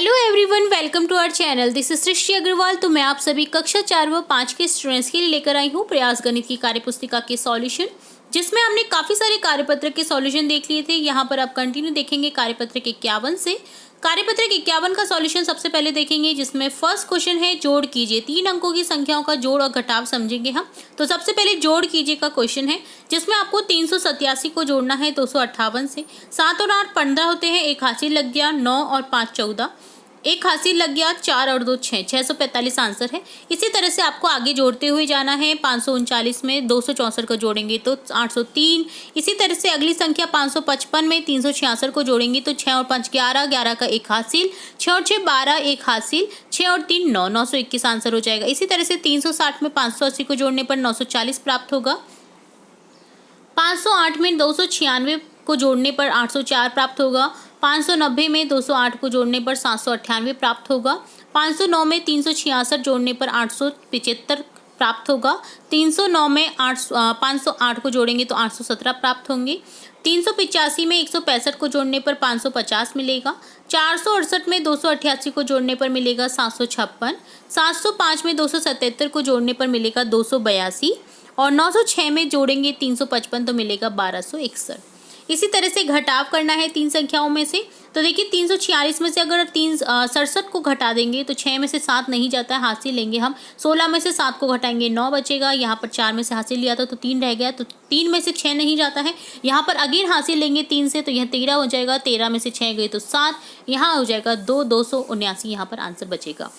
Hello everyone, welcome to our channel. This is Srishti Agarwal. तो मैं आप सभी कक्षा 4 व 5 के स्टूडेंट्स के लिए लेकर आई हूँ प्रयास गणित की कार्यपुस्तिका के सॉल्यूशन, जिसमें हमने काफ़ी सारे कार्यपत्र के सॉल्यूशन देख लिए थे। यहाँ पर आप कंटिन्यू देखेंगे कार्यपत्र 51 से। कार्यपत्र 51 का सॉल्यूशन सबसे पहले देखेंगे, जिसमें फर्स्ट क्वेश्चन है जोड़ कीजिए। 3 अंकों की संख्याओं का जोड़ और घटाव समझेंगे हम। तो सबसे पहले जोड़ कीजिए का क्वेश्चन है, जिसमें आपको 387 को जोड़ना है 258 से। 7 और 8 15 होते हैं, एक हासिल लग गया। 9 और 5 14, एक हासिल लग गया। 4 और 2 6, 645 आंसर है। इसी तरह से आपको आगे जोड़ते हुए जाना है। 539 में 264 को जोड़ेंगे तो 803। इसी तरह से अगली संख्या 555 में 366 को जोड़ेंगे तो 6 और 5 11, 11 का एक हासिल। 6 और 6 12, एक हासिल। 6 और 3 9, 921 आंसर हो जाएगा। इसी तरह से 360 में 580 को जोड़ने पर 940 प्राप्त होगा। 508 में 296 को जोड़ने पर 804 प्राप्त होगा। 590 में 208 को जोड़ने पर 798 प्राप्त होगा। 509 में 366 जोड़ने पर 875 प्राप्त होगा। 309 में 508 को जोड़ेंगे तो 817 प्राप्त होंगे। 385 में 165 को जोड़ने पर 550 मिलेगा। 468 में 288 को जोड़ने पर मिलेगा 756। 705 में 277 को जोड़ने पर मिलेगा 282 और 906 में जोड़ेंगे 355 तो मिलेगा 1261। इसी तरह से घटाव करना है 3 संख्याओं में से। तो देखिए 346 में से अगर 67 को घटा देंगे तो 6 में से 7 नहीं जाता है, हासिल लेंगे हम। 16 में से 7 को घटाएंगे 9 बचेगा। यहाँ पर 4 में से हासिल लिया था तो 3 रह गया, तो 3 में से 6 नहीं जाता है। यहाँ पर अगेन हासिल लेंगे 3 से तो यह 13 हो जाएगा। 13 में से 6 गए तो 7, यहाँ हो जाएगा 2, 279 यहाँ पर आंसर बचेगा।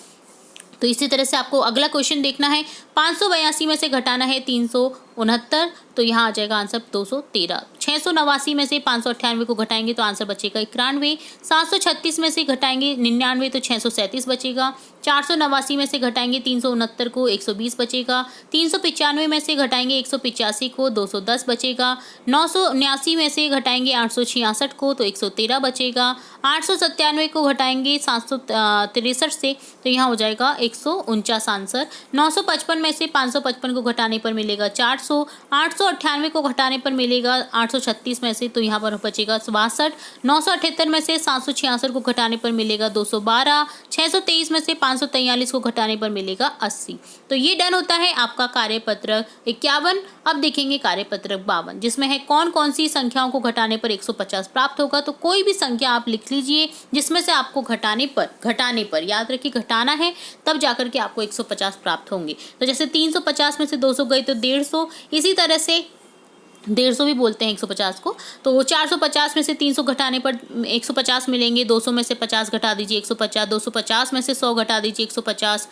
तो इसी तरह से आपको अगला क्वेश्चन देखना है। 582 में से घटाना है 369, तो यहाँ आ जाएगा आंसर 213। 689 में से 598 को घटाएंगे तो आंसर बचेगा 91। 736 में से घटाएंगे 99 तो 637 बचेगा। 489 में से घटाएंगे 369 को 120 बचेगा। 395 में से घटाएंगे 185 को 210 बचेगा। 979 में से घटाएंगे 866 को तो 113 बचेगा। 897 को घटाएंगे 763 से तो यहाँ हो जाएगा 149 आंसर। 955 में से 555 को घटाने पर मिलेगा 400। 898 को घटाने पर मिलेगा 836 में से तो यहाँ पर बचेगा 62। 978 में से 766 को घटाने पर मिलेगा 212। 623 में से 543 को घटाने पर मिलेगा 80। तो ये डन होता है आपका कार्यपत्र 51। अब देखेंगे कार्यपत्र 52, जिसमें है कौन कौन सी संख्याओं को घटाने पर 150 प्राप्त होगा। तो कोई भी संख्या आप लिख लीजिए जिसमें से आपको घटाने पर याद रखिए घटाना है, तब जाकर के आपको 150 प्राप्त होंगे। तो जैसे 350 में से 200 गए तो 150, इसी तरह से 150 भी बोलते हैं 150 को। तो 450 में से 300 घटाने पर 150 मिलेंगे। 200 में से 50 घटा दीजिए 150। 250 में से 100 घटा दीजिए 150।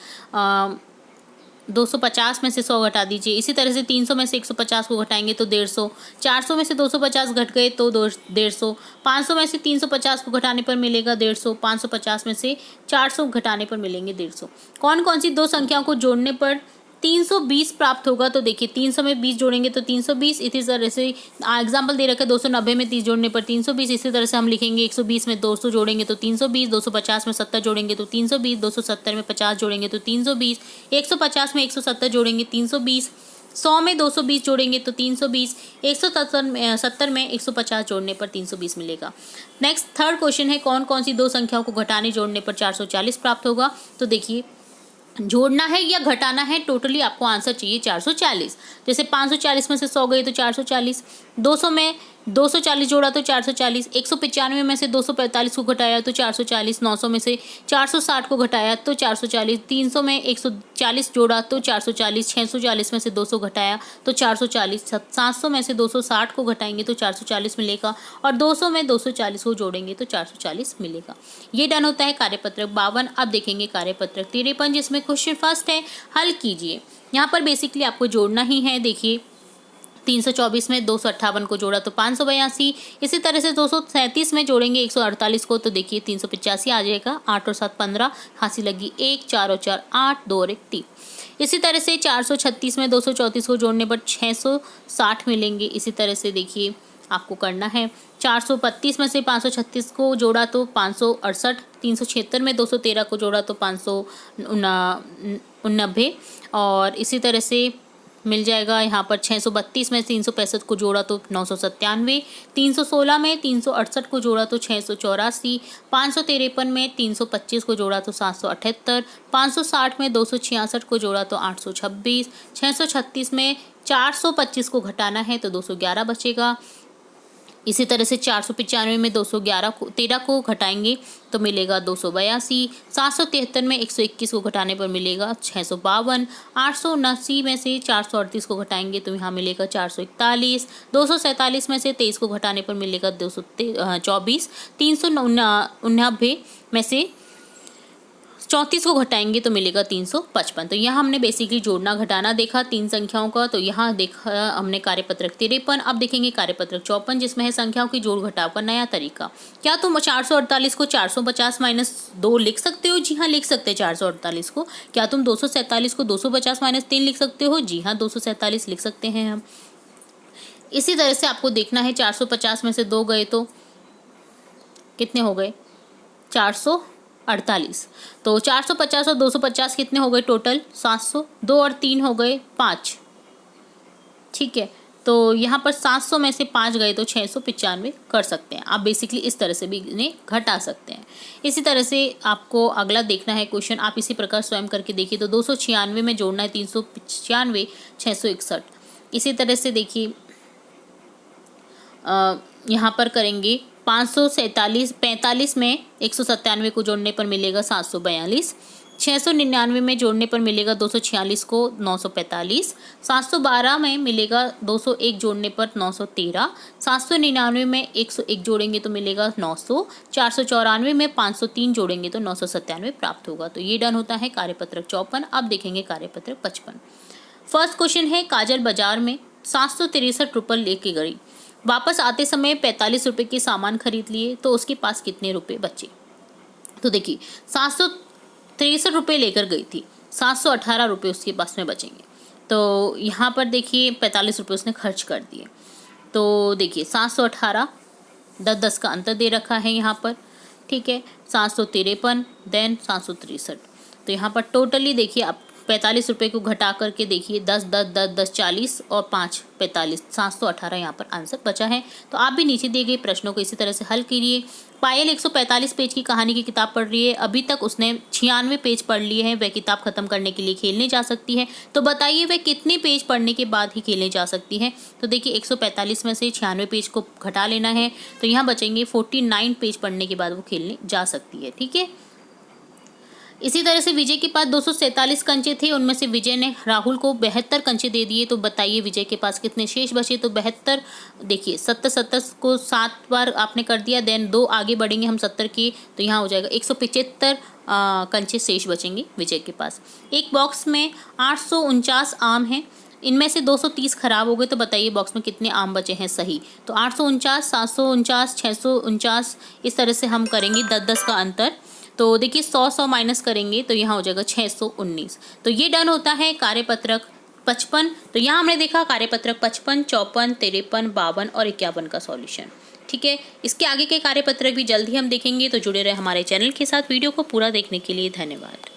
250 में से 100 घटा दीजिए। इसी तरह से 300 में से 150 को घटाएंगे तो 150। 400 में से 250 घट गए तो 150। 500 में से 350 को घटाने पर मिलेगा 150। 550 में से 400 घटाने पर मिलेंगे 150। कौन कौन सी दो संख्याओं को जोड़ने पर 320 प्राप्त होगा। तो देखिए 300 में 20 जोड़ेंगे तो 320। इसी तरह से एग्जाम्पल दे रखा है 290 में 30 जोड़ने पर 320। इसी तरह से हम लिखेंगे 120 में 200 जोड़ेंगे तो 320। 250 में 70 जोड़ेंगे तो 320। 270 में 50 जोड़ेंगे तो 320। 150 में 170 जोड़ेंगे 320। 100 में 220 जोड़ेंगे तो 320। 170 में 150 जोड़ने पर 320 मिलेगा। नेक्स्ट थर्ड क्वेश्चन है कौन कौन सी दो संख्याओं को घटाने जोड़ने पर 440 प्राप्त होगा। तो देखिए जोड़ना है या घटाना है, टोटली आपको आंसर चाहिए 440। जैसे 540 में से 100 गए तो 440। 200 में 240 जोड़ा तो 440। 195 में से 245 को घटाया तो 440। 900 में से 460 को घटाया तो 440। 300 में 140 जोड़ा तो 440। 640 में से 200 घटाया तो 440। 700 में से 260 को घटाएंगे तो 440 मिलेगा और 200 में 240 को जोड़ेंगे तो 440 मिलेगा। ये डन होता है कार्यपत्रक 52। अब देखेंगे कार्यपत्रक 53, जिसमें क्वेश्चन फर्स्ट है हल कीजिए। यहाँ पर बेसिकली आपको जोड़ना ही है। देखिए 324 में 258 को जोड़ा तो 582। इसी तरह से 237 में जोड़ेंगे 148 को तो देखिए 385 आ जाएगा। 8 और 7 15, हासिल लगी 1। 4 और 4 8, 2 और 1 3। इसी तरह से 436 में 234 को जोड़ने पर 660 मिलेंगे। इसी तरह से देखिए आपको करना है। 432 में से 536 को जोड़ा तो 568। 376 में 213 को जोड़ा तो 589 और इसी तरह से मिल जाएगा। यहाँ पर 632 में 365 को जोड़ा तो 997, 316 में 368 को जोड़ा तो 684, 553 में 325 को जोड़ा तो 778, 560 में 266 को जोड़ा तो 826, 636 में 425 को घटाना है तो 211 बचेगा। इसी तरह से 495 में 13 को घटाएंगे तो मिलेगा 282, 773 में 121 को घटाने पर मिलेगा 652, 879 में से 438 को घटाएंगे तो यहाँ मिलेगा 441, 247 में से 23 को घटाने पर मिलेगा 224, 399 में से 34 को घटाएंगे तो मिलेगा 355। तो यहाँ हमने बेसिकली जोड़ना घटाना देखा 3 संख्याओं का। तो यहाँ देखा हमने कार्यपत्रक 53। अब देखेंगे कार्यपत्रक 54 जिसमें है संख्याओं की जोड़ घटाव का नया तरीका। क्या तुम 448 को 450 - 2 लिख सकते हो? जी हाँ, लिख सकते हैं 448 को। क्या तुम 247 को 250 - 3 लिख सकते हो? जी हाँ, 247 लिख सकते हैं हम। इसी तरह से आपको देखना है 450 में से 2 गए तो कितने हो गए? 448। तो 450 और 250 कितने हो गए टोटल? 700। 2 और 3 हो गए 5। ठीक है, तो यहाँ पर 700 में से 5 गए तो 695 कर सकते हैं। आप बेसिकली इस तरह से भी इन्हें घटा सकते हैं। इसी तरह से आपको अगला देखना है क्वेश्चन, आप इसी प्रकार स्वयं करके देखिए। तो 296 में जोड़ना है 395, 661। इसी तरह से देखिए यहाँ पर करेंगे 45 में 197 को जोड़ने पर मिलेगा 742, 699 में जोड़ने पर मिलेगा 246 को 945, 712 में मिलेगा 201 जोड़ने पर 913, 799 में 101 जोड़ेंगे तो मिलेगा 900, 494 में 503 जोड़ेंगे तो 997 प्राप्त होगा। तो ये डन होता है कार्यपत्रक 54। अब देखेंगे कार्यपत्रक 55। फर्स्ट क्वेश्चन है, काजल बाजार में 763 रुपये लेके गई, वापस आते समय 45 रुपये के सामान खरीद लिए तो उसके पास कितने रुपए बचे? तो देखिए 763 रुपये लेकर गई थी, 718 रुपये उसके पास में बचेंगे। तो यहाँ पर देखिए 45 रुपये उसने खर्च कर दिए। तो देखिए 718, 10 का अंतर दे रखा है यहाँ पर। ठीक है, 753 देन 763। तो यहाँ पर टोटली देखिए आप 45 रुपये को घटा करके देखिए 10 10 10 10 40 और 5 45, 718 यहाँ पर आंसर बचा है। तो आप भी नीचे दिए गए प्रश्नों को इसी तरह से हल कीजिए। पायल 145 पेज की कहानी की किताब पढ़ रही है, अभी तक उसने 96 पेज पढ़ लिए हैं। वह किताब खत्म करने के लिए खेलने जा सकती है। तो बताइए वह कितने पेज पढ़ने के बाद ही खेलने जा सकती है? तो देखिए 145 में से 96 पेज को घटा लेना है तो यहाँ बचेंगे 49 पेज पढ़ने के बाद वो खेलने जा सकती है। ठीक है, इसी तरह से विजय के पास 247 कंचे थे, उनमें से विजय ने राहुल को 72 कंचे दे दिए। तो बताइए विजय के पास कितने शेष बचे? तो 72 देखिए 70 को 7 बार आपने कर दिया, देन 2 आगे बढ़ेंगे हम 70 के, तो यहाँ हो जाएगा 175 कंचे शेष बचेंगे विजय के पास। एक बॉक्स में 849 आम हैं, इनमें से 230 खराब हो गए। तो बताइए बॉक्स में कितने आम बचे हैं सही? तो 849, 749, 649, इस तरह से हम करेंगे 10 का अंतर। तो देखिए 100 माइनस करेंगे तो यहाँ हो जाएगा 619। तो ये डन होता है कार्यपत्रक 55। तो यहाँ हमने देखा कार्यपत्रक 55, 54, 53, 52 और 51 का सॉल्यूशन। ठीक है, इसके आगे के कार्यपत्रक भी जल्द ही हम देखेंगे। तो जुड़े रहे हमारे चैनल के साथ। वीडियो को पूरा देखने के लिए धन्यवाद।